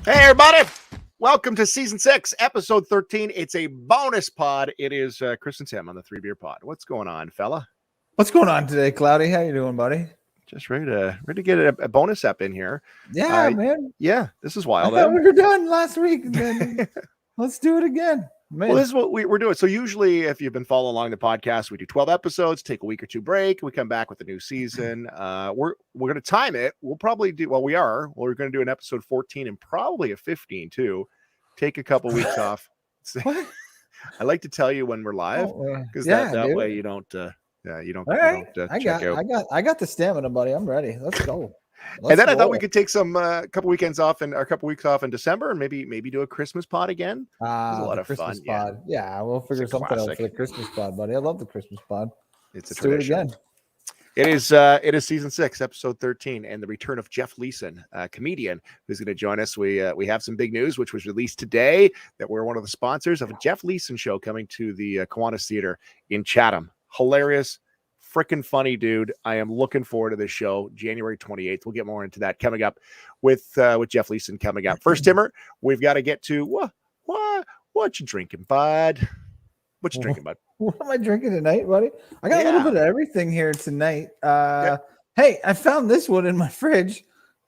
Hey, everybody. Welcome to Season 6, Episode 13. It's a bonus pod. It is Chris and Tim on the 3BeerPod. What's going on, fella? What's going on today, Cloudy? How you doing, buddy? Just ready to get a bonus ep in here. Yeah, man. Yeah, this is wild. I thought we were done last week. And then let's do it again. Man. Well, this is what we're doing. So usually, if you've been following along the podcast, we do 12 episodes, take a week or two break. We come back with a new season. We're going to time it. We'll probably do, well, we're going to do an episode 14 and probably a 15 too. Take a couple weeks off. What? I like to tell you when we're live because that way you don't check out. I got the stamina, buddy. I'm ready. Let's go. I thought we could take some couple weekends off and a couple weeks off in December and maybe do a Christmas pod again. It was a lot of Christmas fun. Pod. Yeah, we'll figure something out for the Christmas pod, buddy. I love the Christmas pod. Let's do it again. It is Season 6, Episode 13, and the return of Jeff Leeson, a comedian who's going to join us. We have some big news, which was released today, that we're one of the sponsors of a Jeff Leeson show coming to the Kiwanis Theater in Chatham. Hilarious. Freaking funny dude. I am looking forward to this show, January 28th. We'll get more into that coming up with Jeff Leeson coming up. First, Timmer, we've got to get to what you drinking, bud? What you drinking, bud? What am I drinking tonight, buddy? I got a little bit of everything here tonight. Hey, I found this one in my fridge.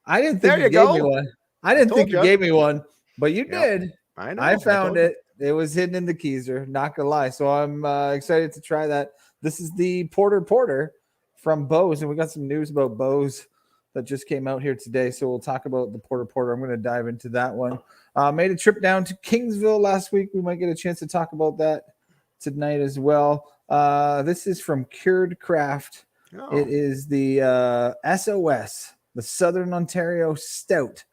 I didn't think you gave me one. I didn't think you gave me one, but you did. I know. I found it. It was hidden in the keyser. Not gonna lie. So I'm excited to try that. This is the Porter from Bose, and we got some news about Bose that just came out here today. So we'll talk about the Porter. I'm going to dive into that one. Made a trip down to Kingsville last week. We might get a chance to talk about that tonight as well. This is from Cured Craft. Oh. It is the SOS, the Southern Ontario Stout.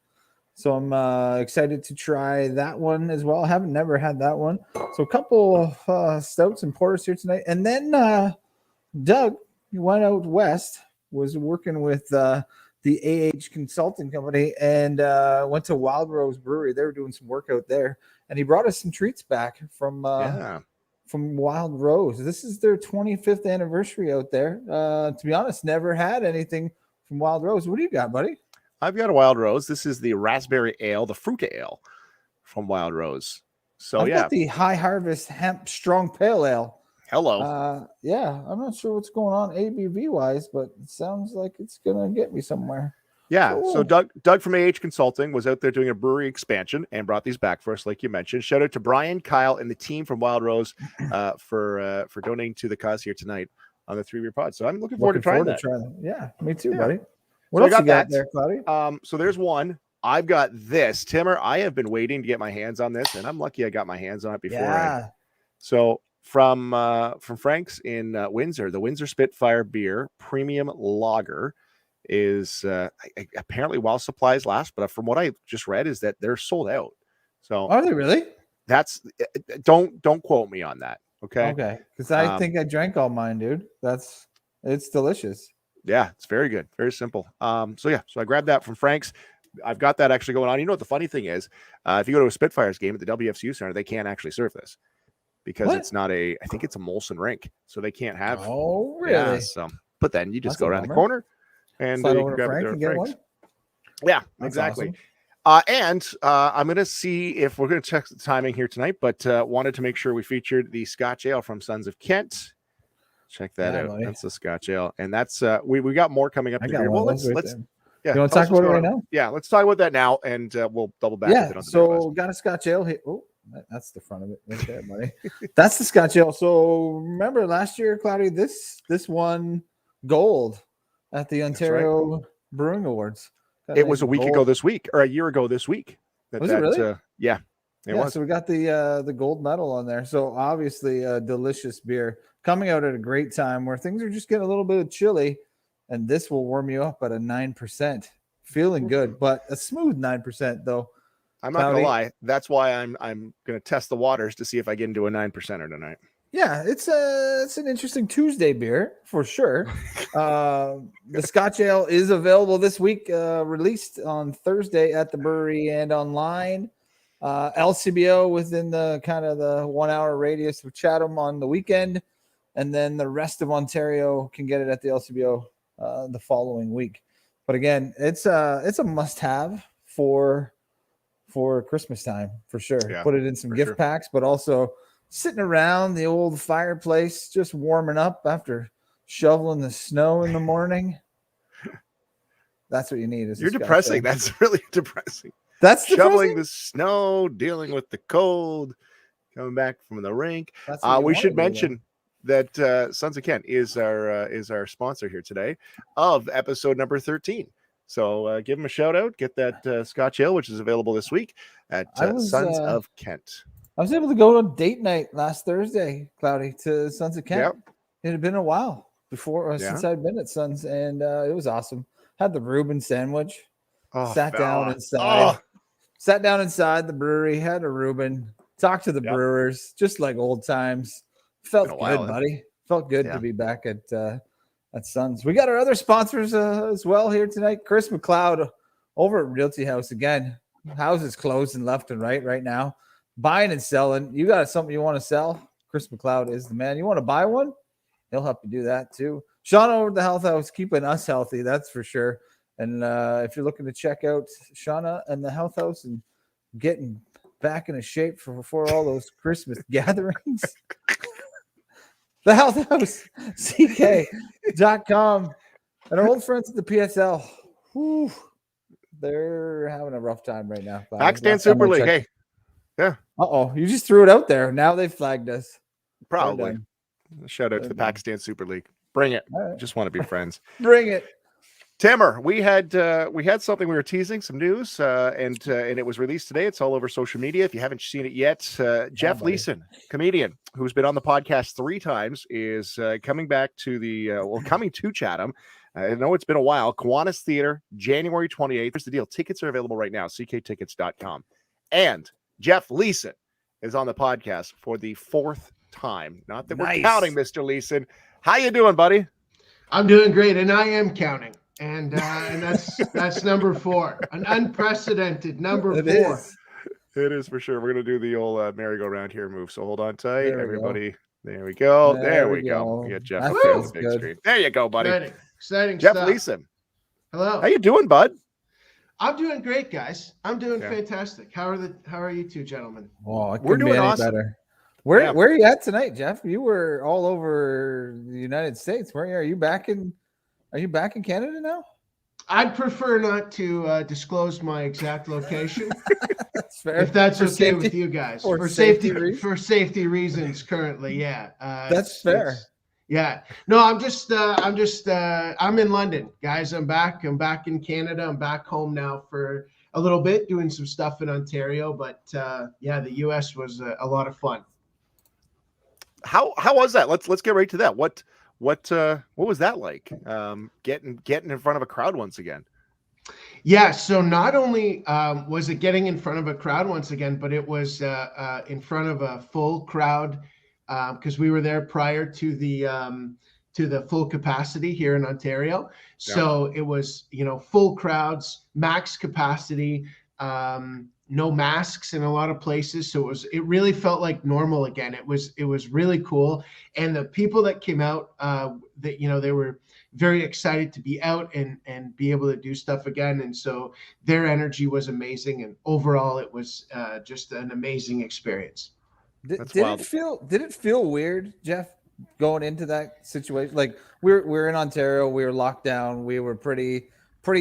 So I'm excited to try that one as well. I haven't never had that one. So a couple of stouts and porters here tonight. And then Doug, he went out west, was working with the AH Consulting Company and went to Wild Rose Brewery. They were doing some work out there. And he brought us some treats back from Wild Rose. This is their 25th anniversary out there. To be honest, never had anything from Wild Rose. What do you got, buddy? I've got a Wild Rose. This is the raspberry ale, the fruit ale from Wild Rose. So I've got the High Harvest Hemp Strong Pale Ale. Hello. I'm not sure what's going on ABV wise, but it sounds like it's gonna get me somewhere. Yeah. Cool. So Doug from AH Consulting was out there doing a brewery expansion and brought these back for us, like you mentioned. Shout out to Brian, Kyle, and the team from Wild Rose for donating to the cause here tonight on the 3BeerPod. So I'm looking forward to trying that. Yeah, me too, buddy. What else you got there, Cloudy? So there's one. I've got this. Timmer, I have been waiting to get my hands on this, and I'm lucky I got my hands on it before. Yeah. So from Frank's in Windsor, the Windsor Spitfire Beer Premium Lager is apparently while supplies last, but from what I just read is that they're sold out. So are they really? That's don't quote me on that. Okay. Because I think I drank all mine, dude. It's delicious. Yeah, it's very good. Very simple. So I grabbed that from Frank's. I've got that actually going on. You know what the funny thing is? If you go to a Spitfires game at the WFCU Center, they can't actually serve this because it's not I think it's a Molson rink. So they can't have. Oh, really? Yeah, so, but then you just go around the corner and you can grab it there at Frank's. Yeah, exactly. Awesome. I'm going to see if we're going to check the timing here tonight, but wanted to make sure we featured the Scotch Ale from Sons of Kent. Check that out. Buddy. That's the Scotch Ale, and that's we got more coming up. Well, let's you want to talk about it right now? Yeah, let's talk about that now, and we'll double back. Yeah, so got a Scotch Ale here. Oh, that's the front of it right there, buddy. That's the Scotch Ale. So remember last year, Cloudy, this won gold at the Ontario Brewing Awards. It was a week ago this week, or a year ago this week. Was it really? Yeah. It was. So we got the gold medal on there. So obviously a delicious beer coming out at a great time where things are just getting a little bit of chilly, and this will warm you up at a 9%. Feeling good, but a smooth 9% though. I'm not gonna lie. That's why I'm gonna test the waters to see if I get into a 9%er tonight. Yeah, it's an interesting Tuesday beer for sure. The Scotch Ale is available this week, released on Thursday at the brewery and online. LCBO within the kind of the 1 hour radius of Chatham on the weekend, and then the rest of Ontario can get it at the LCBO the following week. But again, it's a must-have for for Christmas time for sure. Yeah, Put it in some gift sure. packs, but also sitting around the old fireplace, just warming up after shoveling the snow in the morning. That's what you need. You're depressing. That's really depressing. That's shoveling depressing? the snow, dealing with the cold, coming back from the rink. We should mention that Sons of Kent is our sponsor here today of episode number 13. So give them a shout out. Get that Scotch Ale, which is available this week at Sons of Kent. I was able to go on date night last Thursday, Cloudy, to Sons of Kent. Yep. It had been a while since I'd been at Sons, and it was awesome. Had the Reuben sandwich. Sat down inside the brewery. Had a Reuben. Talked to the brewers, just like old times. Felt good, buddy. Felt good to be back at Sons. We got our other sponsors as well here tonight. Chris McLeod over at Realty House again. Houses closing left and right now. Buying and selling. You got something you want to sell? Chris McLeod is the man. You want to buy one? He'll help you do that too. Sean over at the Health House, keeping us healthy, that's for sure. And if you're looking to check out Shauna and the Health House and getting back into shape before all those Christmas gatherings, the Health House, CK.com. And our old friends at the PSL, they're having a rough time right now. Pakistan Super League, hey. Yeah. You just threw it out there. Now they flagged us. Probably. Shout out to the Pakistan Super League. Bring it. Right. Just want to be friends. Bring it. Timmer, we had something we were teasing, some news, and it was released today. It's all over social media. If you haven't seen it yet, Jeff Leeson, comedian who's been on the podcast 3 times, is coming back to coming to Chatham. I know it's been a while. Kiwanis Theater, January 28th. Here's the deal. Tickets are available right now, cktickets.com. And Jeff Leeson is on the podcast for the 4th time. Not that we're counting, Mr. Leeson. How you doing, buddy? I'm doing great, and I am counting. And that's number 4, an unprecedented number 4. It is for sure. We're gonna do the old merry-go-round here move. So hold on tight, everybody. There we go. There we go. We get Jeff on the big screen. There you go, buddy. Exciting Jeff stuff. Leeson. Hello. How you doing, bud? I'm doing great, guys. I'm doing fantastic. How are you two gentlemen? Oh, we're doing awesome. Better. Where are you at tonight, Jeff? You were all over the United States. Are you back in Canada now? I'd prefer not to disclose my exact location. That's fair. If that's okay with you guys. For safety reasons currently, That's fair. Yeah. No, I'm in London, guys. I'm back in Canada. I'm back home now for a little bit doing some stuff in Ontario, but the US was a lot of fun. How was that? Let's get right to that. What was that like? Getting in front of a crowd once again. Yeah, so not only was it getting in front of a crowd once again, but it was in front of a full crowd because we were there prior to the full capacity here in Ontario. So it was, full crowds, max capacity, no masks in a lot of places. So it really felt like normal again. It was really cool. And the people that came out, they were very excited to be out and be able to do stuff again. And so their energy was amazing. And overall, it was just an amazing experience. Did it feel weird, Jeff, going into that situation? Like we're in Ontario, we were locked down, we were pretty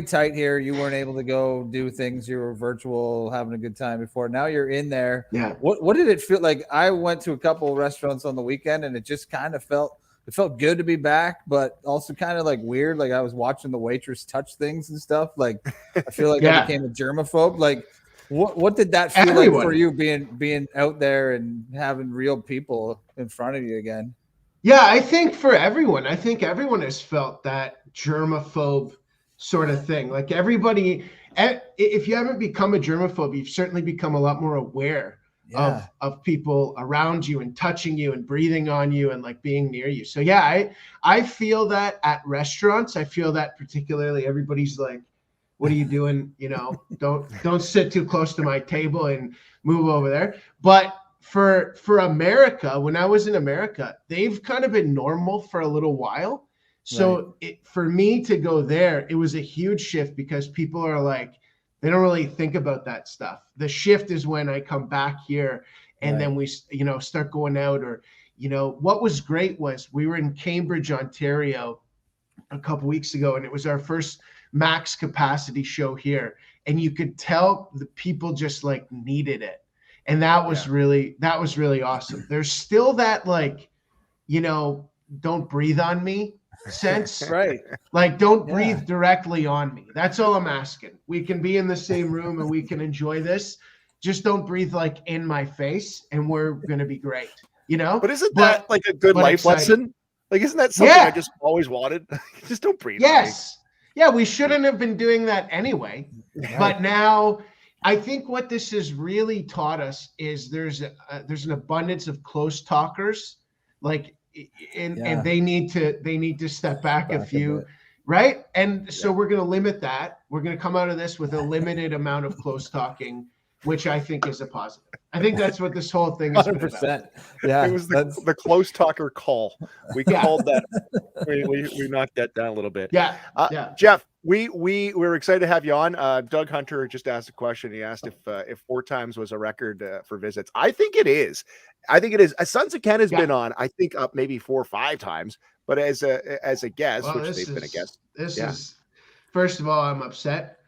tight here. You weren't able to go do things. You were virtual, having a good time before. Now you're in there. Yeah. What did it feel like? I went to a couple of restaurants on the weekend, and it just kind of felt good to be back, but also kind of like weird. Like I was watching the waitress touch things and stuff. Like I feel like I became a germaphobe. Like what did that feel like for you being out there and having real people in front of you again? Yeah, I think for everyone, has felt that germaphobe sort of thing. Like everybody, if you haven't become a germaphobe, you've certainly become a lot more aware of people around you and touching you and breathing on you and like being near you. So I feel that at restaurants. I feel that particularly everybody's like, what are you doing? Don't sit too close to my table and move over there. But for America, when I was in America, they've kind of been normal for a little while. So for me to go there, it was a huge shift because people are like, They don't really think about that stuff. The shift is when I come back here and then we, start going out, or, what was great was we were in Cambridge, Ontario a couple weeks ago, and it was our first max capacity show here. And you could tell the people just like needed it. And that was really awesome. There's still that, like, don't breathe on me sense. Right. Like, don't breathe directly on me. That's all I'm asking. We can be in the same room and we can enjoy this. Just don't breathe like in my face, and we're gonna be great. But isn't that like a good life lesson? Like, isn't that something I just always wanted? Just don't breathe. Yes. Yeah, we shouldn't have been doing that anyway. Right. But now I think what this has really taught us is there's an abundance of close talkers, like, and they need to step back a few, right? And so we're going to limit that. We're going to come out of this with a limited amount of close talking, which I think is a positive. I think that's what this whole thing is 100%. Yeah, it was the close talker call. We called that. We knocked that down a little bit. Yeah. Jeff, we're excited to have you on. Doug Hunter just asked a question. He asked if 4 times was a record for visits. I think it is. Sons of Ken has been on, I think, up maybe 4 or 5 times, but as a guest, well, which they've been a guest. This is, first of all, I'm upset.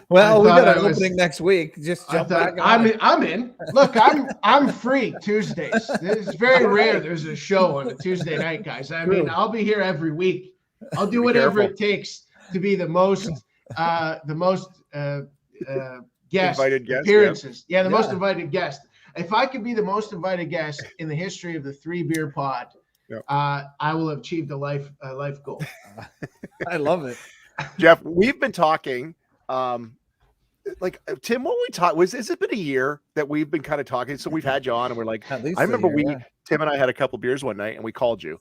Well, we got an opening next week. Just jump back on. I'm in. Look, I'm free Tuesdays. It's very rare there's a show on a Tuesday night, guys. I mean, I'll be here every week. I'll do whatever it takes to be the most guest invited guest appearances. Yeah, the most invited guest. If I could be the most invited guest in the history of the 3BeerPod, I will have achieved a life goal. I love it. Jeff, we've been talking. Like, Tim, what we talked has it been a year that we've been kind of talking? So we've had you on, and we're like, I remember Tim and I had a couple beers one night, and we called you,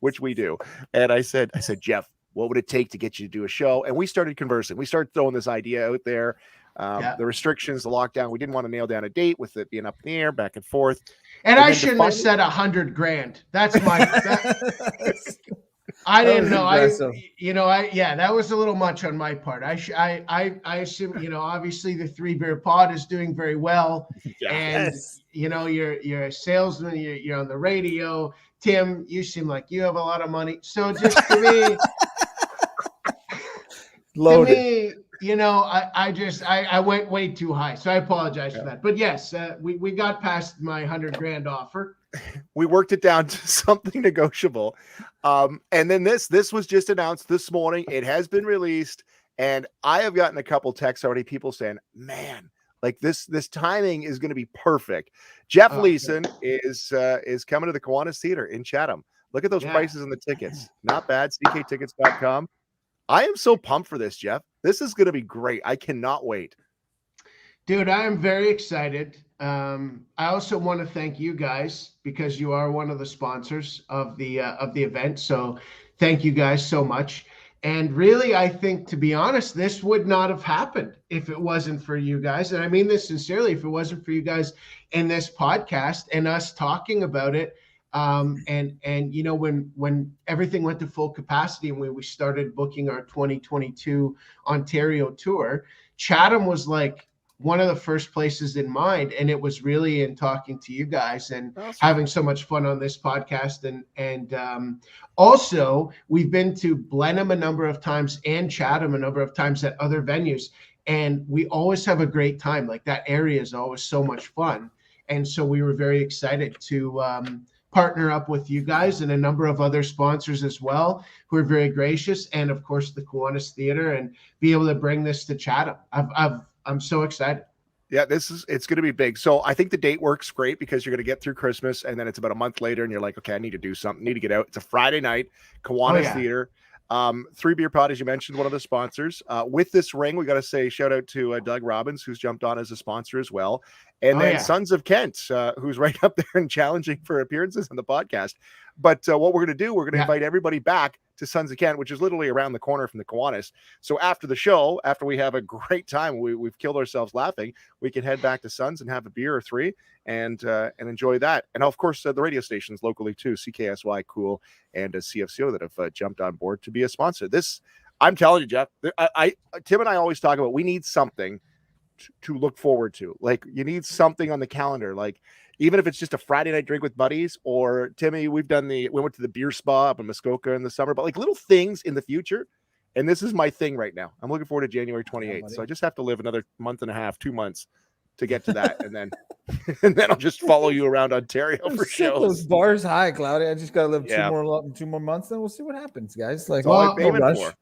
which we do. And I said, Jeff, what would it take to get you to do a show? And we started conversing. We started throwing this idea out there. The restrictions, the lockdown, we didn't want to nail down a date with it being up in the air, back and forth. And I shouldn't have said $100,000. That's my. I didn't know. That was a little much on my part. I assume, obviously the 3BeerPod is doing very well. And you're a salesman, you're on the radio. Tim, you seem like you have a lot of money. So just to me, loaded. I went way too high. So I apologize for that. But yes, we got past my $100,000 offer. We worked it down to something negotiable. And then this was just announced this morning. It has been released, and I have gotten a couple texts already, people saying, man, like this timing is going to be perfect. Jeff Leeson is coming to the Kiwanis Theater in Chatham. Look at those prices on the tickets. Not bad. cktickets.com. I am so pumped for this, Jeff. This is going to be great. I cannot wait. Dude, I am very excited. I also want to thank you guys because you are one of the sponsors of the event. So thank you guys so much. And really, I think, to be honest, this would not have happened if it wasn't for you guys. And I mean this sincerely, if it wasn't for you guys in this podcast and us talking about it. And when everything went to full capacity and when we started booking our 2022 Ontario tour, Chatham was like one of the first places in mind. And it was really in talking to you guys and having so much fun on this podcast. And also we've been to Blenheim a number of times and Chatham a number of times at other venues. And we always have a great time. Like, that area is always so much fun. And so we were very excited to partner up with you guys and a number of other sponsors as well, who are very gracious. And of course, the Kiwanis Theater, and be able to bring this to Chatham. I'm so excited. Yeah, it's going to be big. So I think the date works great because you're going to get through Christmas, and then it's about a month later and you're like, okay, I need to do something, need to get out. It's a Friday night, Kiwanis Theater. 3BeerPod, as you mentioned, one of the sponsors. With this ring, we got to say shout out to Doug Robbins, who's jumped on as a sponsor as well. And then Sons of Kent, who's right up there and challenging for appearances on the podcast. But what we're going to do, we're going to invite everybody back to Sons of Kent, which is literally around the corner from the Kiwanis. So after the show, after we have a great time, we've killed ourselves laughing, we can head back to Sons and have a beer or 3 and enjoy that. And of course, the radio stations locally too, CKSY, Cool, and CFCO that have jumped on board to be a sponsor. I'm telling you, Jeff. Tim and I always talk about we need something to look forward to. Like you need something on the calendar. Like even if it's just a Friday night drink with buddies, or Timmy, we went to the beer spa up in Muskoka in the summer, but like little things in the future. And this is my thing right now. I'm looking forward to January 28th. So I just have to live another month and a half, 2 months to get to that. And then I'll just follow you around Ontario for shows. Those bars high, Cloudy. I just got to live 2 more months. Then we'll see what happens, guys. Like, well, no rush.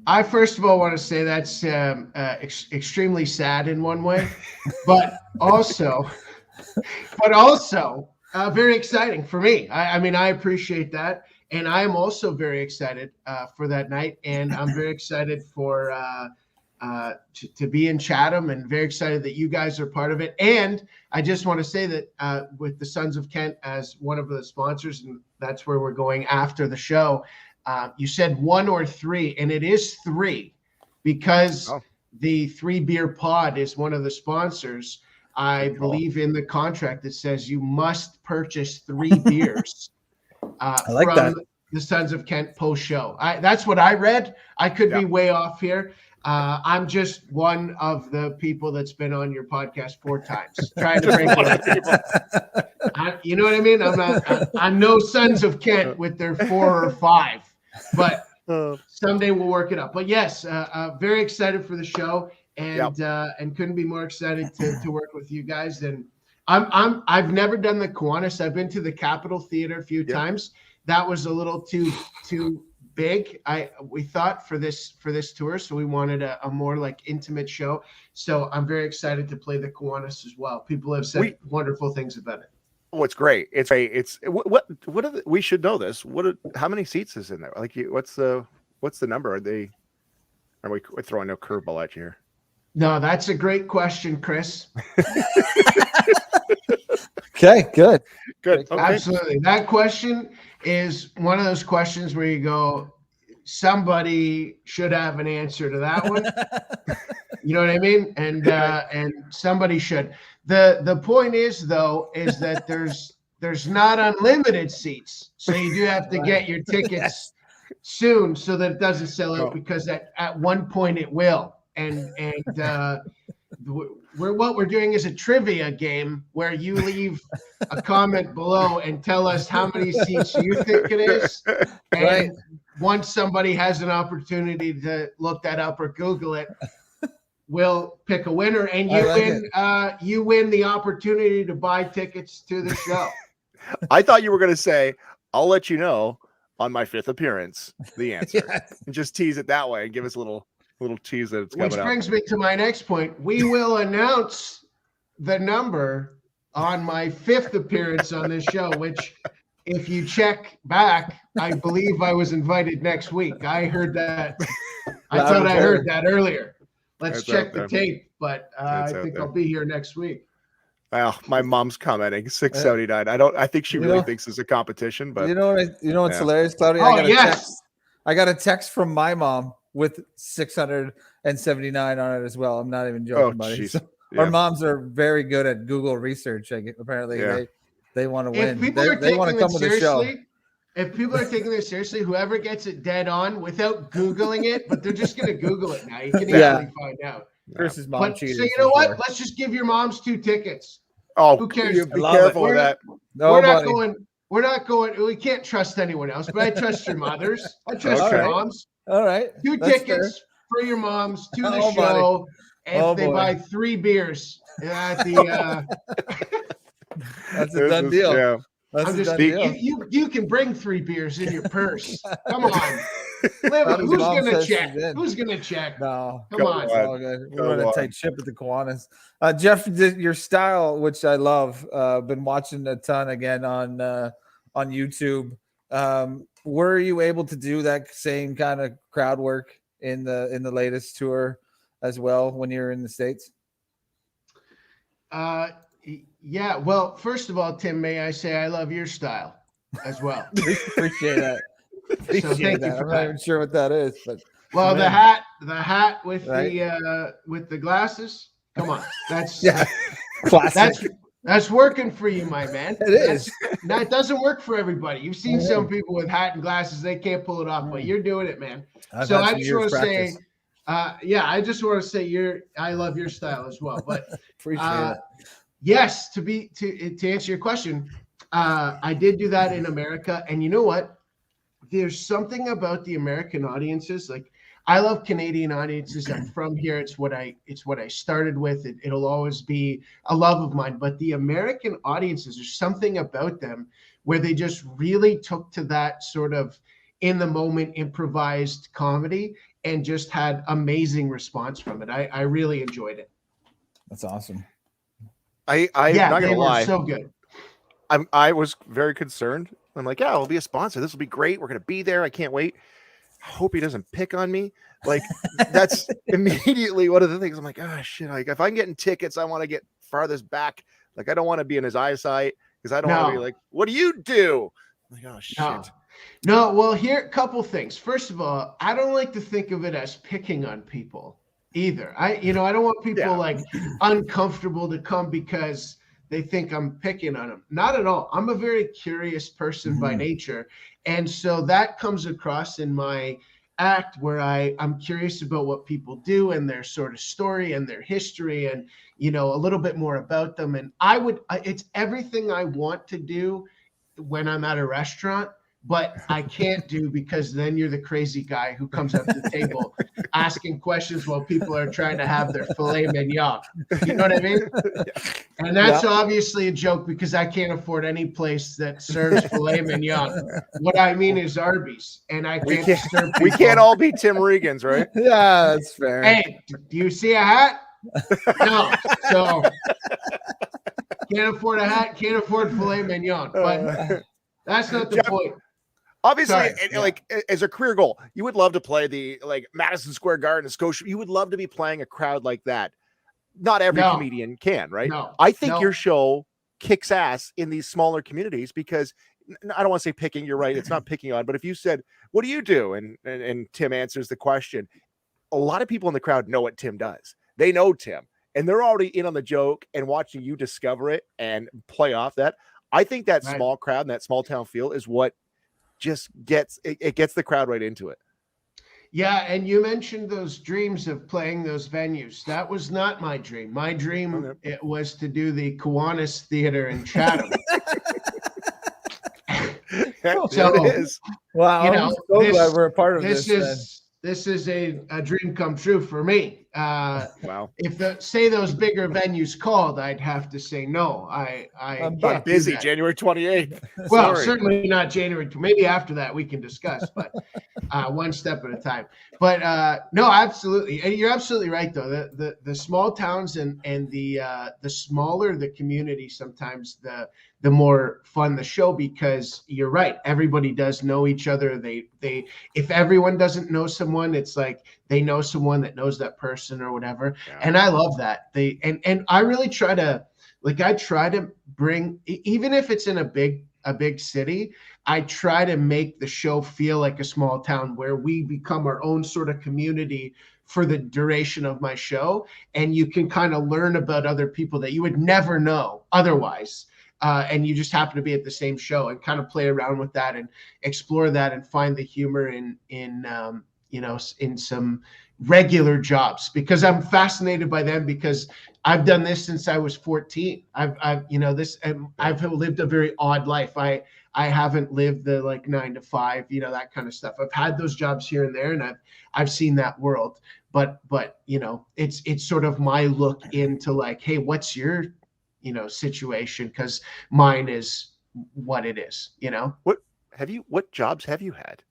I first of all want to say that's extremely sad in one way, but also very exciting for me. I mean, I appreciate that. And I am also very excited for that night. And I'm very excited for to be in Chatham, and very excited that you guys are part of it. And I just want to say that with the Sons of Kent as one of the sponsors, and that's where we're going after the show. You said 1 or 3, and it is 3 because the 3BeerPod is one of the sponsors. I believe in the contract that says you must purchase 3 beers from the Sons of Kent post show. That's what I read. I could be way off here. I'm just one of the people that's been on your podcast 4 times trying to bring you know what I mean? I'm no Sons of Kent with their 4 or 5, but someday we'll work it up. But yes, very excited for the show, and couldn't be more excited to work with you guys. And I've never done the Kiwanis. I've been to the Capitol Theater a few times. That was a little too big. We thought for this tour, so we wanted a more like intimate show. So I'm very excited to play the Kiwanis as well. People have said wonderful things about it. Oh, it's great. It's what are we should know this. How many seats is in there? Like what's the number? Are we throwing no curveball at you here? No, that's a great question, Chris. Okay, good. Okay. Absolutely. That question is one of those questions where you go, somebody should have an answer to that one. You know what I mean? And somebody should. The point is though, is that there's not unlimited seats. So you do have to get your tickets soon so that it doesn't sell out, because at one point it will. And what we're doing is a trivia game where you leave a comment below and tell us how many seats you think it is. And once somebody has an opportunity to look that up or Google it, we'll pick a winner, and you win the opportunity to buy tickets to the show. I thought you were going to say, I'll let you know on my 5th appearance the answer. And just tease it that way and give us a little tease that it's coming Which brings me to my next point. We will announce the number on my 5th appearance on this show, which if you check back, I believe I was invited next week. I heard that. I thought I heard that earlier. Let's check the tape, but I think I'll be here next week. Well, my mom's commenting 679. I think she really thinks it's a competition, but you know what's hilarious, Cloudy? I got a text from my mom with 679 on it as well. I'm not even joking, buddy. So our moms are very good at Google research. Apparently, they want to win. They want to come to the show. If people are taking this seriously, whoever gets it dead on without Googling it, but they're just going to Google it now. You can easily find out. Chris's mom cheated. So you know what? Let's just give your moms 2 tickets. Oh, who cares? Be careful with that. We're not going. We can't trust anyone else, but I trust your mothers. I trust your moms. All right. 2 tickets for your moms to the show. And if they buy 3 beers at the that's a done deal. Yeah. That's a done deal. You can bring 3 beers in your purse. Come on. Who's gonna check? Who's gonna check? No, come on. It's all good. We're on a tight ship at the Kiwanis. Jeff, your style, which I love, been watching a ton again on YouTube. Were you able to do that same kind of crowd work in the latest tour as well when you're in the States? Yeah. Well, first of all, Tim, may I say I love your style as well. Appreciate that. So thank you for I'm that. not even sure what that is, but the hat with the glasses. Come on, that's classic. That's working for you, my man. It is. That doesn't work for everybody. You've seen some people with hat and glasses, they can't pull it off, but you're doing it, man. So I just want to say, I just want to say I love your style as well. But Appreciate it. yes, to answer your question, I did do that in America, and you know what? There's something about the American audiences. Like, I love Canadian audiences. I'm from here. It's what I started with. It'll always be a love of mine. But the American audiences, there's something about them where they just really took to that sort of in the moment improvised comedy and just had amazing response from it. I really enjoyed it. That's awesome. I'm not gonna lie. So good. I was very concerned. I'm like, yeah, we'll be a sponsor. This will be great. We're gonna be there. I can't wait. Hope he doesn't pick on me. Like, that's immediately one of the things. I'm like, oh shit. Like, if I'm getting tickets, I want to get farthest back. Like, I don't want to be in his eyesight because I don't want to be like, what do you do? I'm like, oh shit. No, well, here a couple things. First of all, I don't like to think of it as picking on people either. I don't want people like uncomfortable to come because they think I'm picking on them. Not at all. I'm a very curious person by nature. And so that comes across in my act where I'm curious about what people do and their sort of story and their history and, a little bit more about them. And it's everything I want to do when I'm at a restaurant, but I can't do because then you're the crazy guy who comes up to the table asking questions while people are trying to have their filet mignon. You know what I mean? And that's obviously a joke because I can't afford any place that serves filet mignon. What I mean is Arby's, and I can't disturb people. We can't all be Tim Regans, right? Yeah, that's fair. Hey, do you see a hat? No. So can't afford a hat, can't afford filet mignon. But that's not the point. Obviously, like as a career goal, you would love to play the Madison Square Garden, Scotia. You would love to be playing a crowd like that. Not every comedian can, right? No. I think your show kicks ass in these smaller communities because I don't want to say picking. You're right; it's not picking on. But if you said, "What do you do?" and Tim answers the question, a lot of people in the crowd know what Tim does. They know Tim, and they're already in on the joke and watching you discover it and play off that. I think that small crowd and that small town feel is what just gets the crowd right into it. Yeah, and you mentioned those dreams of playing those venues. That was not my dream. My dream it was to do the Kiwanis Theater in Chatham. So it is. Wow, I'm so glad we're a part of this. This is a dream come true for me. Wow. If those bigger venues called, I'd have to say no. I'm busy January 28th. Well, certainly not January. Maybe after that we can discuss, but one step at a time. But no, absolutely. And you're absolutely right, though. The small towns and the smaller the community, sometimes the more fun the show, because you're right. Everybody does know each other. They if everyone doesn't know someone, it's like they know someone that knows that person or whatever. Yeah. And I love that. And I really try to bring, even if it's in a big city, I try to make the show feel like a small town where we become our own sort of community for the duration of my show. And you can kind of learn about other people that you would never know otherwise. And you just happen to be at the same show and kind of play around with that and explore that and find the humor in some regular jobs, because I'm fascinated by them, because I've done this since I was 14. I've lived a very odd life. I haven't lived the 9 to 5, that kind of stuff. I've had those jobs here and there, and I've seen that world, but it's sort of my look into hey, what's your situation, because mine is what it is. What jobs have you had?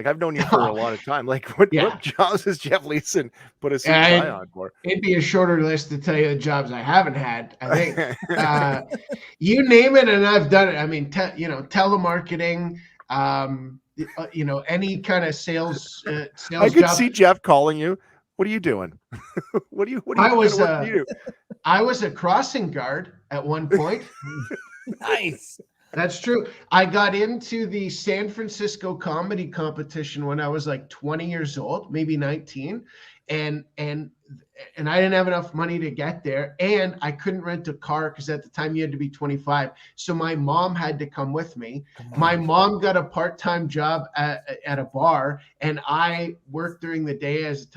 I've known you for a lot of time. What jobs has Jeff Leeson put a suit and tie on for? It'd be a shorter list to tell you the jobs I haven't had, I think. You name it and I've done it. I mean, telemarketing, any kind of sales I could see Jeff calling you. What are you doing? What do you do? I was a crossing guard at one point. Nice. That's true. I got into the San Francisco comedy competition when I was 20 years old, maybe 19. and I didn't have enough money to get there, and I couldn't rent a car because at the time you had to be 25. So my mom had to come with me. My mom got a part-time job at a bar, and I worked during the day as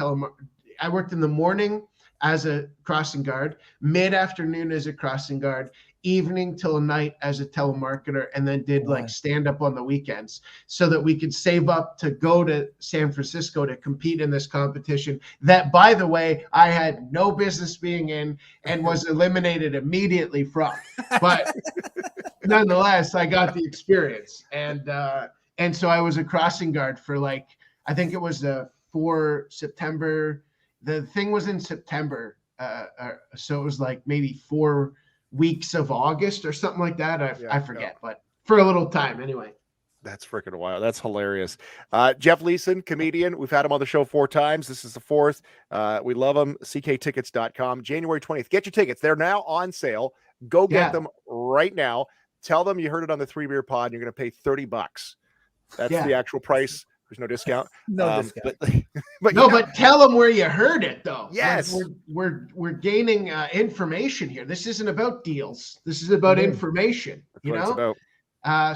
I worked in the morning as a crossing guard, mid-afternoon as a crossing guard, evening till night as a telemarketer, and then did like stand up on the weekends so that we could save up to go to San Francisco to compete in this competition that, by the way, I had no business being in and was eliminated immediately from. But nonetheless, I got the experience. And so I was a crossing guard for like, I think it was for September. The thing was in September. So it was like maybe 4 weeks of August or something like that. I forget, but for a little time anyway. That's freaking wild. That's hilarious. Jeff Leeson, comedian. We've had him on the show 4 times. This is the 4th. We love him. cktickets.com. January 20th. Get your tickets. They're now on sale. Go get them right now. Tell them you heard it on the 3BeerPod and you're going to pay $30. That's the actual price. There's no discount. No discount. But tell them where you heard it, though. Yes, we're gaining information here. This isn't about deals. This is about information. That's what it's about.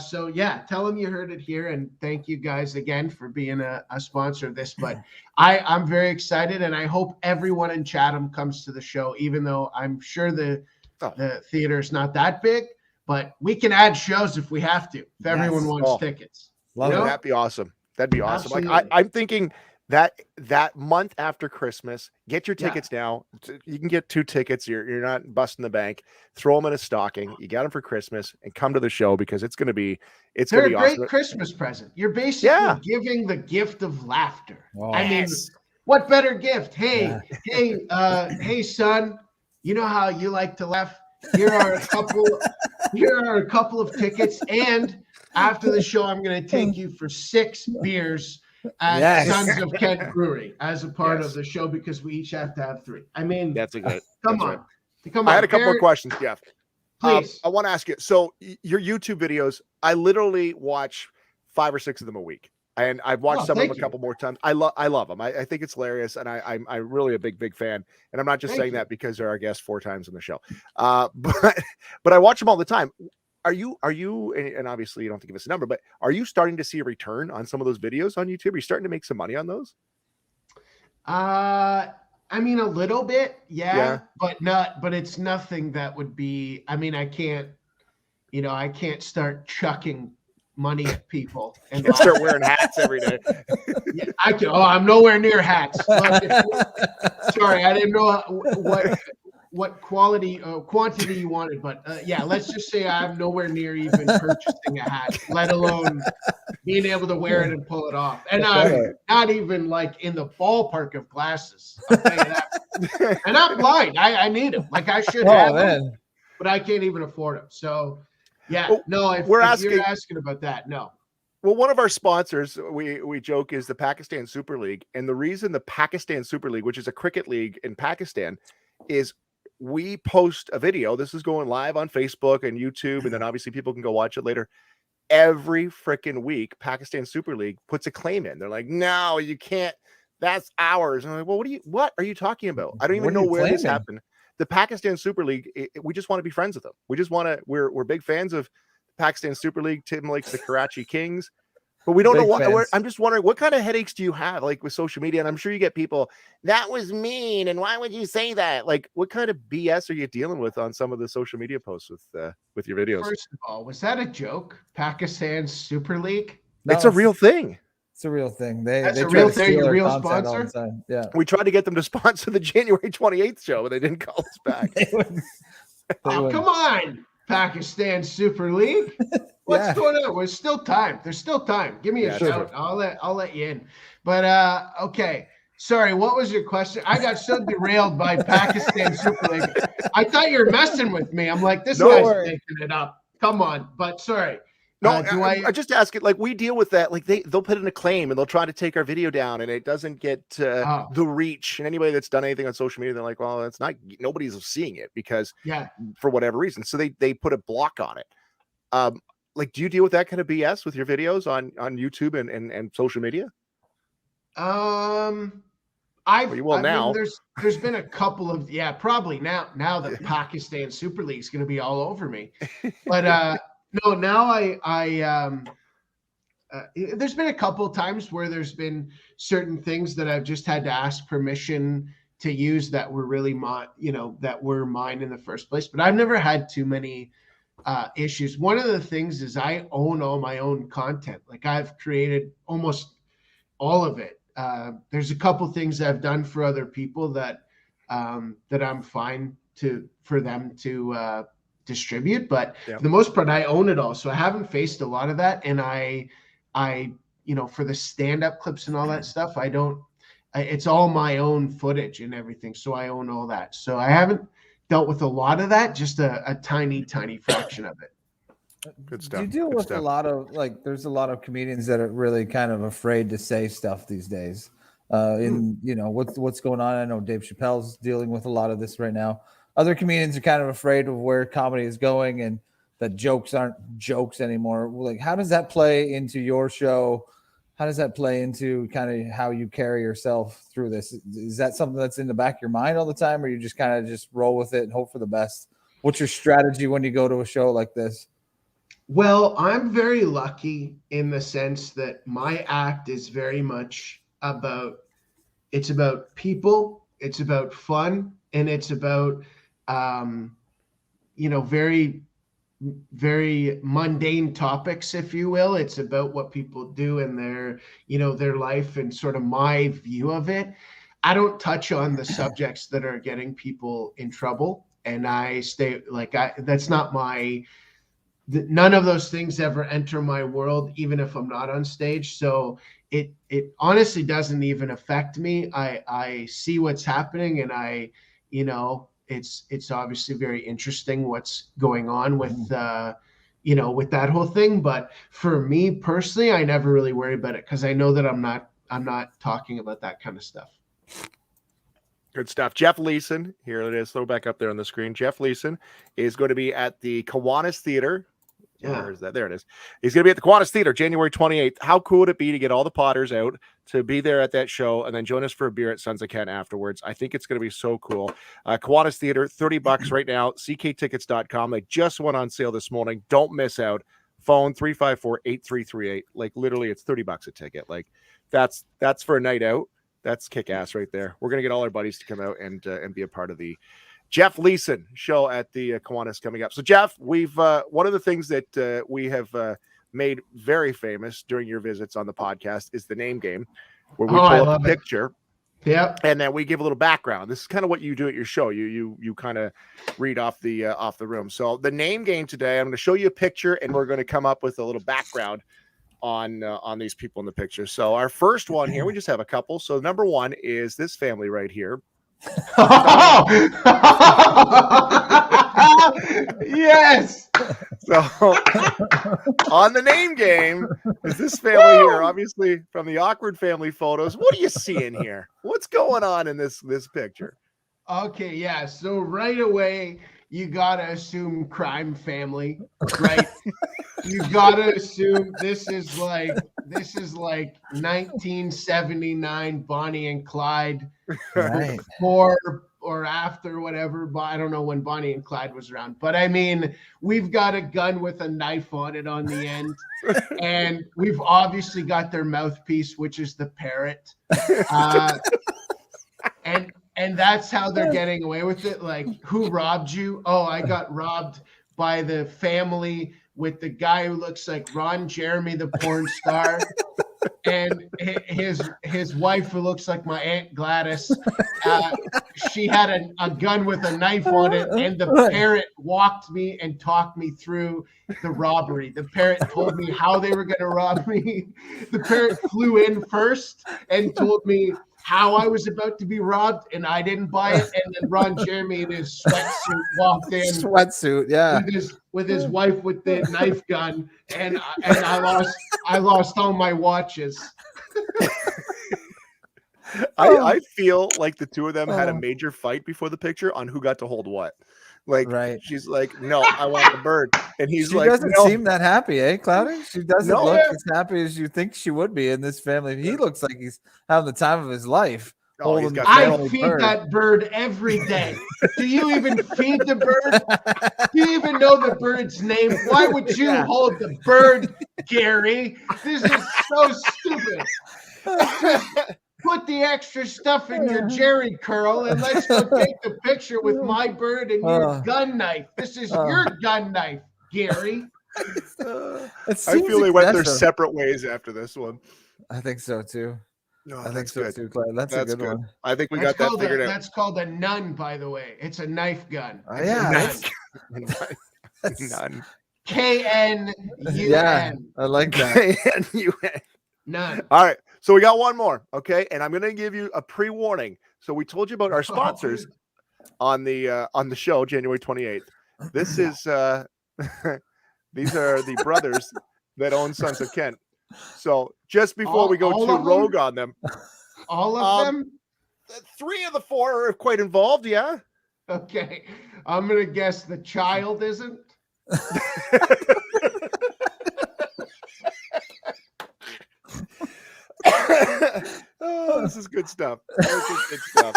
So tell them you heard it here, and thank you guys again for being a sponsor of this. But I'm very excited, and I hope everyone in Chatham comes to the show, even though I'm sure the theater is not that big. But we can add shows if we have to. If everyone wants tickets, that'd be awesome. That'd be awesome. Absolutely. Like I'm thinking that month after Christmas, get your tickets now. You can get 2 tickets. You're not busting the bank. Throw them in a stocking. You got them for Christmas, and come to the show because it's going to be They're a great Christmas present. You're basically giving the gift of laughter. Oh, I mean, what better gift? Hey, hey, son. You know how you like to laugh. Here are a couple of tickets, and after the show, I'm going to take you for 6 beers at Sons of Kent Brewery as a part of the show because we each have to have 3. I mean, that's a good. Come on. I had a couple more questions, Jeff. Please. I want to ask you. So your YouTube videos, I literally watch 5 or 6 of them a week, and I've watched some of them a couple more times. I love them. I think it's hilarious, and I'm really a big fan. And I'm not just saying that because they're our guest 4 times on the show, but I watch them all the time. Are you, and obviously you don't have to give us a number, but are you starting to see a return on some of those videos on YouTube? Are you starting to make some money on those? I mean, a little bit, but it's nothing that would be, I mean, I can't start chucking money at people and start wearing hats every day. I can. Oh, I'm nowhere near hats. Sorry, I didn't know what quantity you wanted, but let's just say I'm nowhere near even purchasing a hat, let alone being able to wear it and pull it off. And I'm not even like in the ballpark of glasses. I'll tell you that. And I'm blind. I need them. Like I should have them, but I can't even afford them. So if you're asking about that, no. Well, one of our sponsors, we joke, is the Pakistan Super League. And the reason the Pakistan Super League, which is a cricket league in Pakistan, is we post a video. This is going live on Facebook and YouTube, and then obviously people can go watch it later. Every freaking week, Pakistan Super League puts a claim in. They're like, no, you can't. That's ours. And I'm like, well, what are you talking about? I don't even know where this happened. The Pakistan Super League, we just want to be friends with them. We just want to, we're big fans of the Pakistan Super League. Tim likes the Karachi Kings. But we don't know what. I'm just wondering, what kind of headaches do you have, like with social media? And I'm sure you get people, that was mean, and why would you say that? Like, what kind of BS are you dealing with on some of the social media posts with your videos? First of all, was that a joke? Pakistan Super League? No, it's a real thing. It's a real thing. That's a real thing. Your real sponsor? Yeah. We tried to get them to sponsor the January 28th show, but they didn't call us back. Come on, Pakistan Super League. What's going on? There's still time. There's still time. Give me a shout. I'll let you in. But okay. Sorry, what was your question? I got so derailed by Pakistan Super League. I thought you were messing with me. I'm like, this guy's making it up. Come on. But sorry. No, I just ask it, like, we deal with that. Like they'll put in a claim and they'll try to take our video down and it doesn't get the reach. And anybody that's done anything on social media, they're like, well, it's not, nobody's seeing it because for whatever reason. So they put a block on it. Like, do you deal with that kind of BS with your videos on YouTube and social media? I Well, you will mean, now. there's been a couple of probably now the Pakistan Super League is going to be all over me, but no, now there's been a couple of times where there's been certain things that I've just had to ask permission to use that were really mine in the first place, but I've never had too many issues. One of the things is I own all my own content. Like I've created almost all of it. There's a couple things I've done for other people that I'm fine for them to distribute, but for the most part, I own it all. So I haven't faced a lot of that. And I for the stand-up clips and all that stuff, it's all my own footage and everything. So I own all that. So I haven't dealt with a lot of that, just a tiny fraction of it. Good stuff. You deal with a lot of there's a lot of comedians that are really kind of afraid to say stuff these days. What's going on. I know Dave Chappelle's dealing with a lot of this right now. Other comedians are kind of afraid of where comedy is going and that jokes aren't jokes anymore. Like, how does that play into your show? How does that play into kind of how you carry yourself through this? Is that something that's in the back of your mind all the time, or you just kind of just roll with it and hope for the best? What's your strategy when you go to a show like this? Well, I'm very lucky in the sense that my act is very much about people, it's about fun, and it's about, very, very mundane topics, if you will. It's about what people do in their life and sort of my view of it. I don't touch on the subjects that are getting people in trouble. And I stay that's not none of those things ever enter my world, even if I'm not on stage. So it honestly doesn't even affect me. I see what's happening, and it's obviously very interesting what's going on with with that whole thing. But for me personally, I never really worry about it because I know that I'm not talking about that kind of stuff. Good stuff. Jeff Leeson, here it is. Throw back up there on the screen. Jeff Leeson is going to be at the Kiwanis Theater. Where is that? There it is. He's going to be at the Kiwanis Theater January 28th. How cool would it be to get all the Potters out to be there at that show and then join us for a beer at Sons of Ken afterwards? I think it's going to be so cool. Kiwanis Theater, $30 right now. cktickets.com. They just went on sale this morning. Don't miss out. Phone 354-8338. Like literally, it's $30 a ticket. Like that's for a night out. That's kick ass right there. We're going to get all our buddies to come out and be a part of the Jeff Leeson show at the Kiwanis coming up. So Jeff, we've one of the things that we have made very famous during your visits on the podcast is the name game, where we pull up a picture. Yep. And then we give a little background. This is kind of what you do at your show. You kind of read off the room. So the name game today, I'm going to show you a picture and we're going to come up with a little background on these people in the picture. So our first one here, we just have a couple. So number one is this family right here. Yes. So on the name game is this family here, obviously from the awkward family photos. What are you seeing here? What's going on in this picture? Okay, yeah. So right away, you gotta assume crime family, right? You gotta assume this is like 1979 Bonnie and Clyde, Right. before or after, whatever. But I don't know when Bonnie and Clyde was around. But I mean, we've got a gun with a knife on it on the end, and we've obviously got their mouthpiece, which is the parrot, and that's how they're getting away with it. Like, who robbed you? Oh, I got robbed by the family with the guy who looks like Ron Jeremy, the porn star, and his wife who looks like my Aunt Gladys. She had a gun with a knife on it, and the parrot walked me and talked me through the robbery. The parrot told me how they were going to rob me. The parrot flew in first and told me how I was about to be robbed, and I didn't buy it. And then Ron Jeremy in his sweatsuit walked in. Sweatsuit, yeah. With his wife with the knife gun, and I lost all my watches. I feel like the two of them had a major fight before the picture on who got to hold what. Like, right. She's like, no, I want the bird. And he's she like, doesn't no. seem that happy, eh, Cloudy? She doesn't No. look as happy as you think she would be in this family. He looks like he's having the time of his life Oh, he's holding got the I family feed bird. that bird every day. Do you even feed the bird? Do you even know the bird's name? Why would you hold the bird, Gary? This is so stupid. Just put the extra stuff in your jerry curl and let's go take the picture with my bird and your gun knife. This is your gun knife, Gary. I feel they went their separate ways after this one. I think so too. No, I think that's so good. too, Clay. That's a good one. I think we got that figured out. That's called a nun, by the way. It's a knife gun. It's Yeah. a nun. None. K-N-U-N. Yeah, I like that. K-N-U-N. None. All right. So we got one more. Okay. And I'm going to give you a pre-warning. So we told you about our sponsors on the show, January 28th. This is these are the brothers that own Sons of Kent. So just before we go too rogue on them, all of them, 3 of the 4 are quite involved. Yeah. Okay. I'm going to guess the child isn't. Oh, this is good stuff. This is good stuff.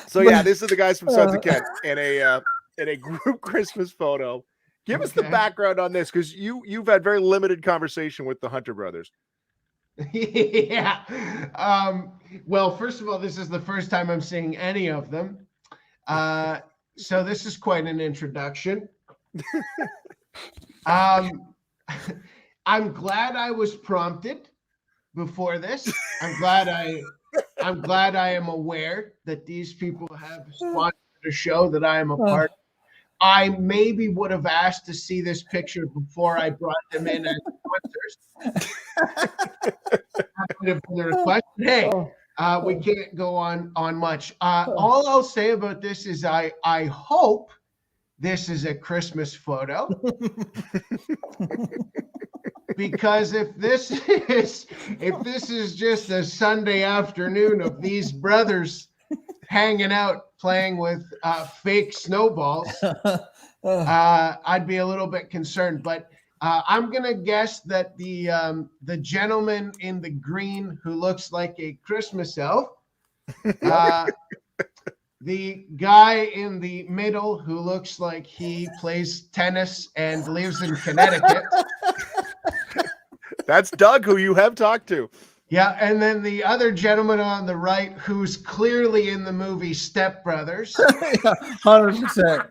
So yeah, this is the guys from Sons of Kent in a group Christmas photo. Give us the background on this, because you've had very limited conversation with the Hunter brothers. Yeah. Well, first of all, this is the first time I'm seeing any of them. So this is quite an introduction. I'm glad I was prompted before this. I'm glad I am aware that these people have sponsored a show that I am a part of. I maybe would have asked to see this picture before I brought them in as sponsors. That would have been a request. Hey, we can't go on much. All I'll say about this is I hope this is a Christmas photo. Because if this is just a Sunday afternoon of these brothers hanging out playing with fake snowballs, I'd be a little bit concerned. But I'm gonna guess that the gentleman in the green who looks like a Christmas elf, the guy in the middle who looks like he plays tennis and lives in Connecticut. That's Doug, who you have talked to. Yeah, and then the other gentleman on the right, who's clearly in the movie Step Brothers. 100%.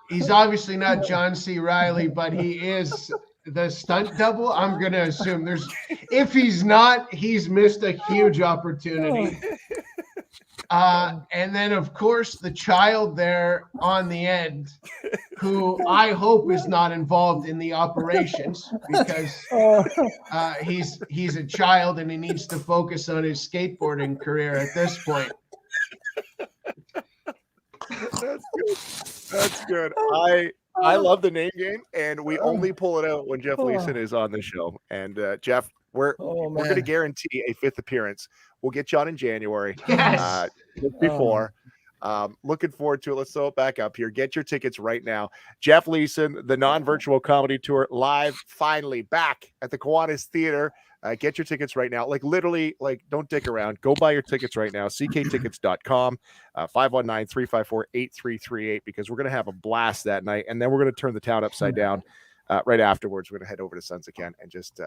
He's obviously not John C. Reilly, but he is the stunt double. I'm going to assume if he's not, he's missed a huge opportunity. And then, of course, the child there on the end, who I hope is not involved in the operations, because he's a child and he needs to focus on his skateboarding career at this point. That's good. That's good. I love the name game, and we only pull it out when Jeff Leeson is on the show. And Jeff, we're going to guarantee a 5th appearance. We'll get you on in January. Yes. Before. Looking forward to it. Let's throw it back up here. Get your tickets right now. Jeff Leeson, the non-virtual comedy tour, live, finally back at the Kiwanis Theater. Get your tickets right now. Literally, don't dick around. Go buy your tickets right now. cktickets.com, 519-354-8338, because we're going to have a blast that night. And then we're going to turn the town upside down right afterwards. We're going to head over to Sons of Kent and just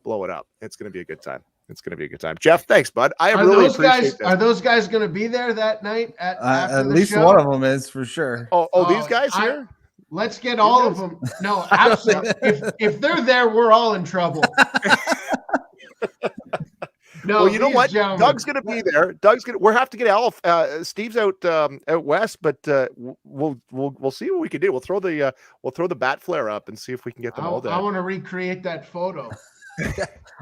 blow it up. It's going to be a good time. It's going to be a good time. Jeff, thanks, bud. I really appreciate that. Are those guys going to be there that night? At least show? One of them is for sure. Oh, these guys here? Let's get all of them. No, absolutely. if they're there, we're all in trouble. No, well, you know what? Gentlemen. Doug's going to be there. We'll have to get Alf. Steve's out west, but we'll see what we can do. We'll throw the bat flare up and see if we can get them all there. I want to recreate that photo.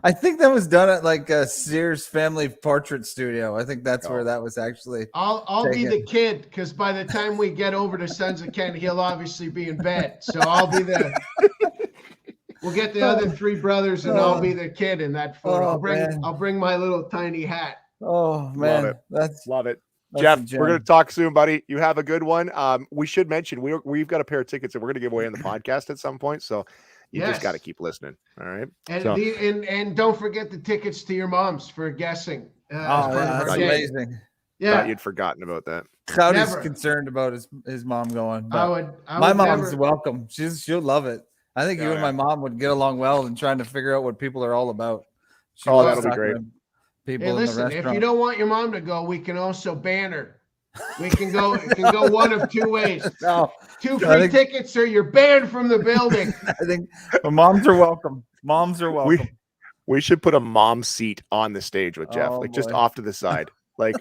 I think that was done at a Sears Family Portrait Studio. I think that's where that was actually. I'll be the kid, because by the time we get over to Sons of Kent, he'll obviously be in bed. So I'll be the. We'll get the other 3 brothers, and I'll be the kid in that photo. I'll bring my little tiny hat. Oh man, love it. Jeff, we're going to talk soon, buddy. You have a good one. We should mention we've got a pair of tickets that we're going to give away on the podcast at some point. So You just got to Yes. keep listening. All right. And So, and don't forget the tickets to your mom's for guessing. As Oh part of yeah, our that's game. amazing. thought Yeah, you'd forgotten about that. Cloudy's Never. concerned about his mom going, but I my would mom's never. welcome. She'll love it. I think you Oh, and my yeah. mom would get along well in trying to figure out what people are all about. She Oh, loves that'll be talking great. to people Hey, in the listen, restaurant. if you don't want your mom to go, we can also ban her. We can go. It can go one of two ways. No, 2 I free think- tickets, or you're banned from the building. I think moms are welcome. Moms are welcome. We should put a mom seat on the stage with Jeff, Oh, like just boy. off to the side. Like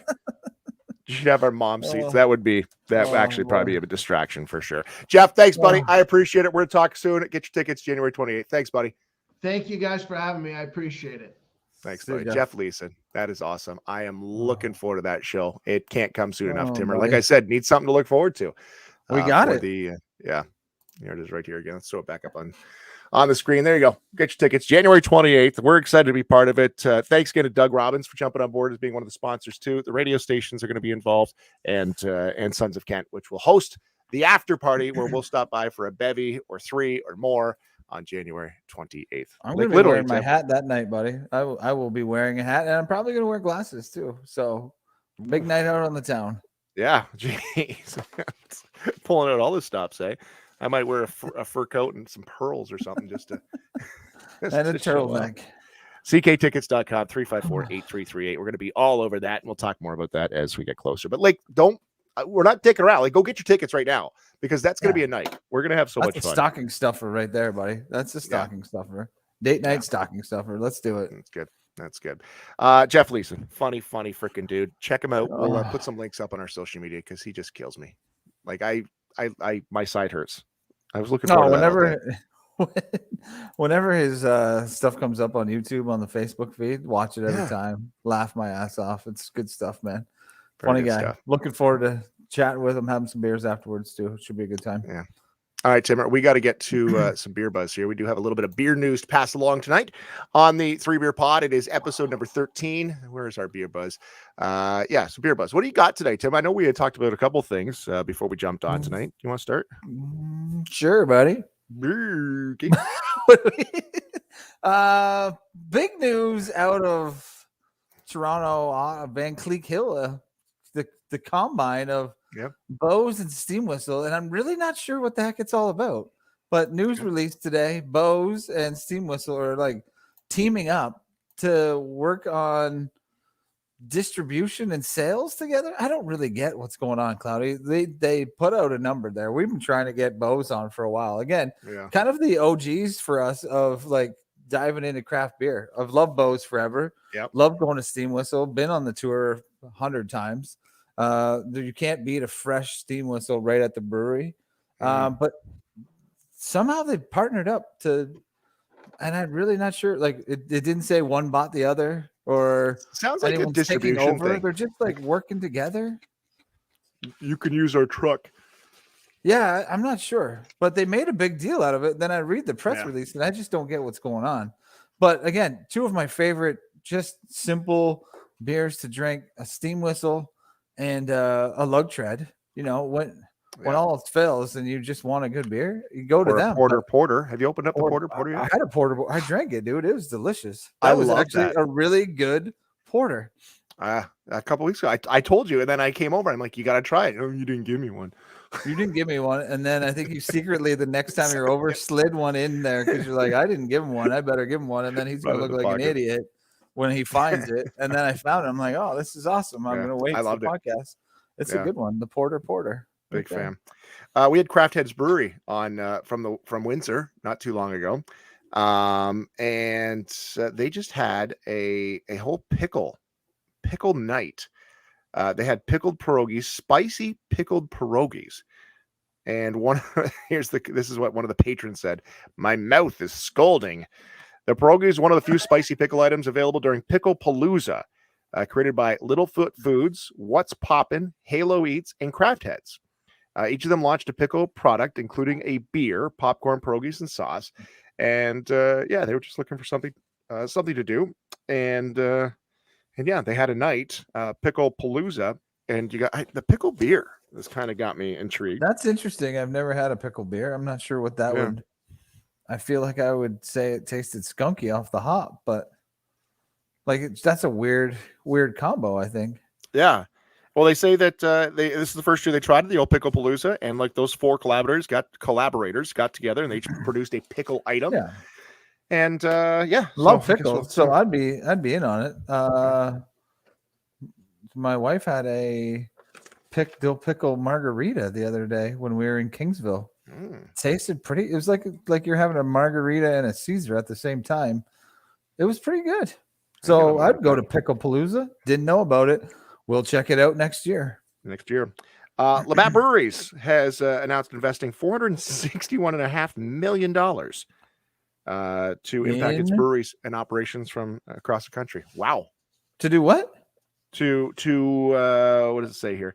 you should have our mom seats. Oh. That would Oh, actually probably boy. be a distraction for sure. Jeff, thanks, buddy. Oh. I appreciate it. We're gonna talk soon. Get your tickets January 28th. Thanks, buddy. Thank you guys for having me. I appreciate it. Thanks, See you, buddy. Jeff. Jeff Leeson. That is awesome. I am looking forward to that show. It can't come soon enough, Oh, Timmer. buddy. Like I said, need something to look forward to. We got for it. Yeah, here it is right here again. Let's throw it back up on the screen. There you go. Get your tickets January 28th. We're excited to be part of it. Thanks again to Doug Robbins for jumping on board as being one of the sponsors too. The radio stations are going to be involved, and Sons of Kent, which will host the after party where we'll stop by for a bevy or 3 or more on January 28th. I'm Like, going to be literally, wearing my Tim. hat that night, buddy. I will be wearing a hat, and I'm probably going to wear glasses too. So big night out on the town. Yeah, jeez, pulling out all the stops, eh? I might wear a fur coat and some pearls or something just to And a to show up. turtleneck. CKtickets.com 354-8338. We're going to be all over that, and we'll talk more about that as we get closer. But like, we're not dicking around. Like, go get your tickets right now because that's going to be a night. We're going to have so That's much a fun. stocking stuffer right there, buddy. That's a stocking stuffer. Date night stocking stuffer. Let's do it. That's good. That's good. Jeff Leeson, funny freaking dude. Check him out. We'll put some links up on our social media because he just kills me. Like I my side hurts. I was looking forward to that all day. Whenever his stuff comes up on YouTube on the Facebook feed, watch it every time. Laugh my ass off. It's good stuff, man. Very Funny good guy. stuff. Looking forward to chatting with him, having some beers afterwards too. It should be a good time. Yeah. All right, Tim, we got to get to some beer buzz here. We do have a little bit of beer news to pass along tonight on the 3BeerPod. It is episode number 13. Where's our beer buzz? Some beer buzz. What do you got today, Tim? I know we had talked about a couple things before we jumped on tonight. You want to start? Sure, buddy. Okay. Big news out of Toronto, Van Cleek Hill, the combine of Bose and Steam Whistle, and I'm really not sure what the heck it's all about. But news released today, Bose and Steam Whistle are like teaming up to work on distribution and sales together. I don't really get what's going on, Cloudy. They put out a number there. We've been trying to get Bose on for a while. Again, kind of the OGs for us of like diving into craft beer. I've loved Bose forever. Love going to Steam Whistle. Been on the tour 100 times. You can't beat a fresh Steam Whistle right at the brewery. But somehow they partnered up to, and I'm really not sure. Like it didn't say one bought the other or sounds like a distribution thing. They're just like working together. You can use our truck. Yeah, I'm not sure, but they made a big deal out of it. Then I read the press release and I just don't get what's going on. But again, two of my favorite, just simple beers to drink: a Steam Whistle and a Lug Tread. You know, when all else fails and you just want a good beer, you go to them. Porter. Have you opened up the porter yet? I had a porter. I drank it, dude. It was delicious. I That was love actually that. a really good porter. A couple weeks ago, I told you, and then I came over. I'm like, you got to try it. Oh, you didn't give me one. You didn't give me one, and then I think you secretly the next time you're over slid one in there because you're like, I didn't give him one. I better give him one, and then he's gonna look like an idiot when he finds it. And then I found it. I'm like, oh, this is awesome. I'm gonna wait for the podcast. It's a good one. The porter. Big fan. We had Craft Heads Brewery on from Windsor not too long ago, and they just had a whole pickle night. They had pickled pierogies, spicy pickled pierogies, and this is what one of the patrons said: "My mouth is scalding." The pierogi is one of the few spicy pickle items available during Pickle Palooza, created by Littlefoot Foods, What's Poppin', Halo Eats, and Craft Heads. Each of them launched a pickle product, including a beer, popcorn, pierogies, and sauce. And they were just looking for something to do. And they had a night, Pickle Palooza, and you got the pickle beer. This kind of got me intrigued. That's interesting. I've never had a pickle beer. I'm not sure what that would. I feel like I would say it tasted skunky off the hop, but like that's a weird combo, I think. Yeah. Well, they say that this is the first year they tried the old Pickle Palooza, and like those four collaborators got together and they each produced a pickle item. Yeah. And yeah, Love so I guess pickles, so I'd be in on it. My wife had a dill pickle margarita the other day when we were in Kingsville. Tasted pretty. It was like you're having a margarita and a Caesar at the same time. It was pretty good. So I'd go to Pickle Palooza. Didn't know about it. We'll check it out next year. LeBar Breweries has announced investing $461.5 million to impact its breweries and operations from across the country. Wow. To do what? To what does it say here?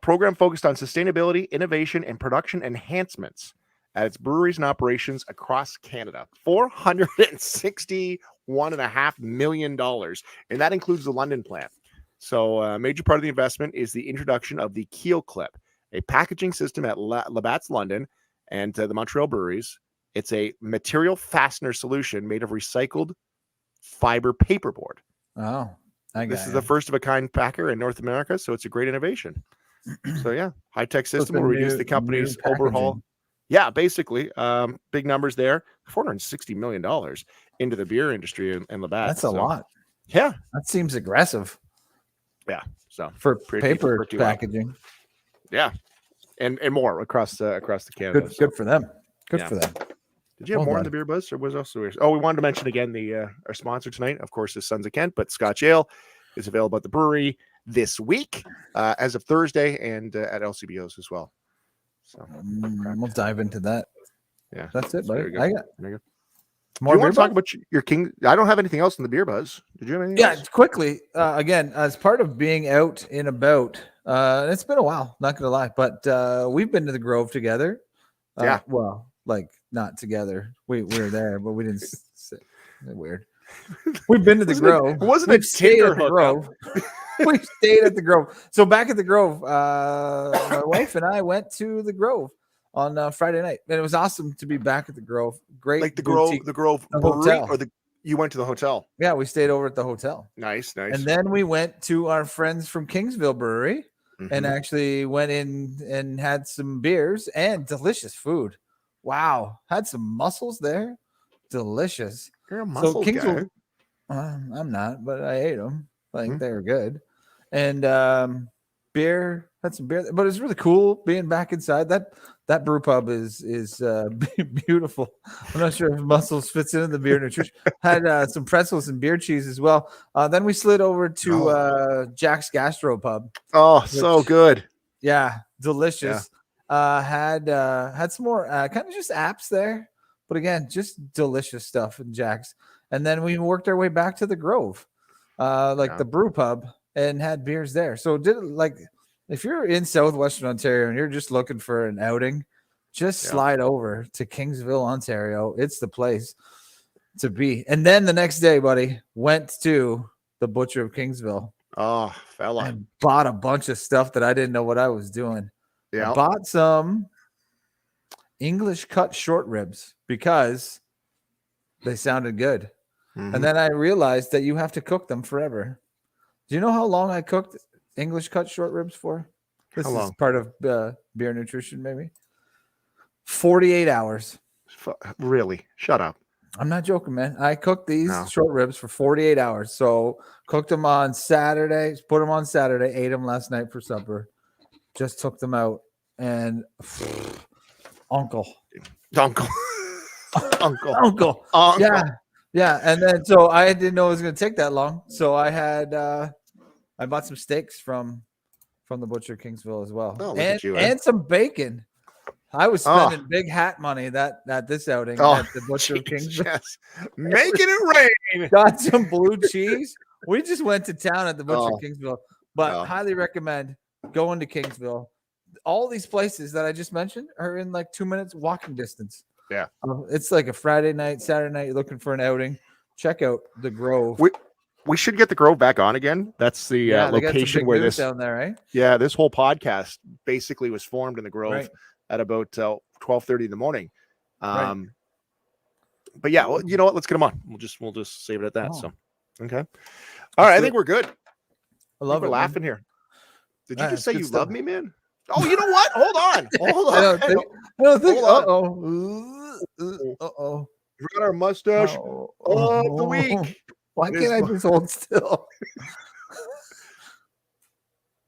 Program focused on sustainability, innovation, and production enhancements at its breweries and operations across Canada. $461.5 million. And that includes the London plant. So a major part of the investment is the introduction of the Keel Clip, a packaging system at Labatt's London and the Montreal breweries. It's a material fastener solution made of recycled fiber paperboard. Oh, this is the first of a kind packer in North America, so it's a great innovation. So yeah, high-tech system will reduce the company's overhaul. Yeah, basically, big numbers there. $460 million into the beer industry in Labatt. That's a lot. Yeah, that seems aggressive. Yeah, so for paper packaging. Yeah, and more across the Canada. Good for them. Good for them. Did you have more in the beer buzz, or was also? Oh, we wanted to mention again our sponsor tonight, of course, is Sons of Kent, but Scotch Ale is available at the brewery this week as of Thursday, and at LCBOs as well. So we'll dive into that. Yeah, that's it, buddy. There you go. More do you want to talk about your King? I don't have anything else in the beer buzz. Did you have anything else? Quickly. Again, as part of being out and about, it's been a while, not gonna lie, but we've been to the Grove together. Well, like not together. We were there, but we didn't sit. Weird. We've been to the Grove. Wasn't it Tinder Grove? We stayed at the Grove. So back at the Grove, my wife and I went to the Grove on Friday night, and it was awesome to be back at the Grove. Great, like the Grove brewery, or you went to the hotel? Yeah, we stayed over at the hotel. Nice. And then we went to our friends from Kingsville Brewery, and actually went in and had some beers and delicious food. Wow, had some mussels there, delicious. You're a mussel guy. I'm not, but I ate them. Like they were good, and beer. Had some beer, but it's really cool being back inside. That brew pub is beautiful. I'm not sure if mussels fits in the beer nutrition. Had some pretzels and beer cheese as well. Then we slid over to Jack's Gastropub. Oh, so good. Yeah, delicious. Yeah. Had some more kind of just apps there, but again, just delicious stuff in Jack's. And then we worked our way back to the Grove, the brew pub, and had beers there. So if you're in Southwestern Ontario and you're just looking for an outing, just slide over to Kingsville, Ontario. It's the place to be. And then the next day, buddy, went to the Butcher of Kingsville. Oh, fella. And bought a bunch of stuff that I didn't know what I was doing. Yeah. I bought some English cut short ribs because they sounded good. And then I realized that you have to cook them forever. Do you know how long I cooked English cut short ribs for? This is part of beer nutrition, maybe. 48 hours. Really? Shut up. I'm not joking, man. I cooked these short ribs for 48 hours. So cooked them on Saturday, put them on Saturday, ate them last night for supper. Just took them out and uncle. Yeah. And then so I didn't know it was going to take that long. So I had I bought some steaks from the Butcher Kingsville as well. Oh, and some bacon. I was spending big hat money at this outing at the Butcher Kingsville. Yes. Making it rain. Got some blue cheese. We just went to town at the Butcher Kingsville. But highly recommend going to Kingsville. All these places that I just mentioned are in like 2 minutes walking distance. Yeah. It's like a Friday night, Saturday night, you're looking for an outing. Check out the Grove. We should get the Grove back on again. That's the location where this down there, right? Yeah, this whole podcast basically was formed in the Grove at about 12:30 in the morning. But yeah, well, you know what? Let's get him on. We'll just save it at that. Oh. So, okay. All right. I think we're good. I love we're it. laughing here. Did you Yeah, just say it's you good love stuff. me, man? Oh, you know what? Hold on. Hold on. I don't think. Hold on. Uh-oh. We got our mustache of the week. Why It can't I is- just hold still?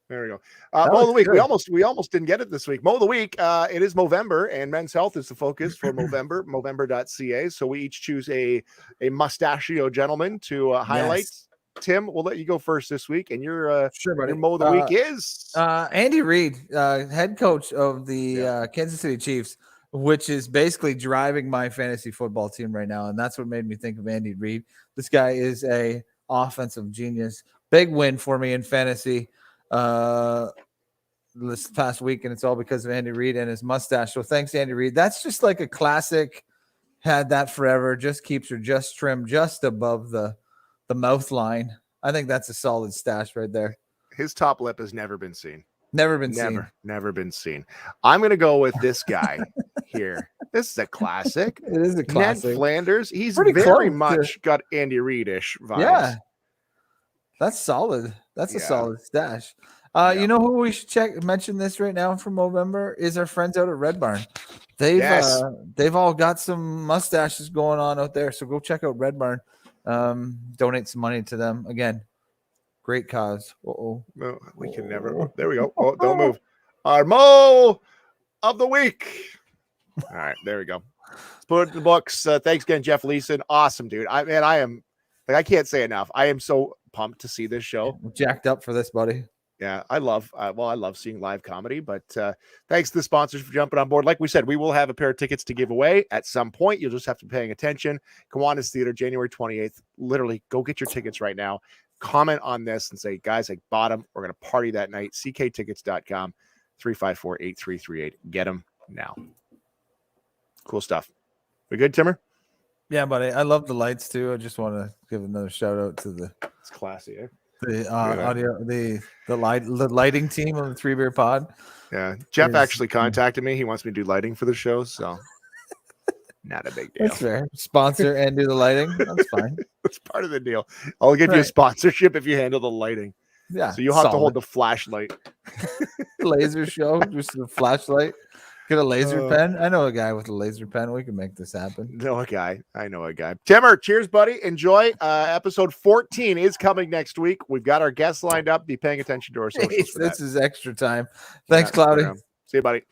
There we go. That Mo of the was week. good. We almost didn't get it this week. Mo of the week. It is Movember, and men's health is the focus for Movember. Movember.ca. So we each choose a mustachio gentleman to highlight. Yes. Tim, we'll let you go first this week, and your Sure, buddy. Mo of the week is Andy Reid, head coach of the Kansas City Chiefs, which is basically driving my fantasy football team right now, and that's what made me think of Andy Reid. This guy is a offensive genius. Big win for me in fantasy this past week, and it's all because of Andy Reid and his mustache. So thanks, Andy Reid. That's just like a classic. Had that forever. Just keeps her just trimmed just above the mouth line. I think that's a solid stash right there. his top lip has never been seen. Never been seen. Never been seen. I'm going to go with this guy here. This is a classic. It is a classic. Ned Flanders. He's Pretty very close much got Andy Reid-ish vibes. Yeah. That's solid. That's a solid stash. You know who we should mention this right now from November is our friends out at Red Barn. They've all got some mustaches going on out there. So go check out Red Barn. Donate some money to them. Again, great cause. No, we can never. There we go. Oh, don't move. Our Mo of the week. All right, there we go. Let's put it in the books. Thanks again, Jeff Leeson. Awesome, dude. I am like, I can't say enough. I am so pumped to see this show. I'm jacked up for this, buddy. Yeah, I love seeing live comedy, but thanks to the sponsors for jumping on board. Like we said, we will have a pair of tickets to give away at some point. You'll just have to be paying attention. Kiwanis Theater, January 28th. Literally, go get your tickets right now. Comment on this and say, guys, I bought them. We're going to party that night. cktickets.com, 354-8338. Get them now. Cool stuff. We good, Timmer? Yeah, buddy. I love the lights too. I just want to give another shout out to It's classy, eh? the audio, the lighting team of the 3BeerPod. Yeah, Jeff actually contacted me. He wants me to do lighting for the show, so not a big deal. That's fair. Sponsor and do the lighting. That's fine. That's part of the deal. I'll give you a sponsorship if you handle the lighting. Yeah. So you'll have to hold the flashlight. Laser show, just a flashlight. Get a laser pen. I know a guy with a laser pen. We can make this happen. I know a guy. Timmer, cheers, buddy. Enjoy. Episode 14 is coming next week. We've got our guests lined up. Be paying attention to our socials. This is extra time. Thanks, Cloudy. See you, buddy.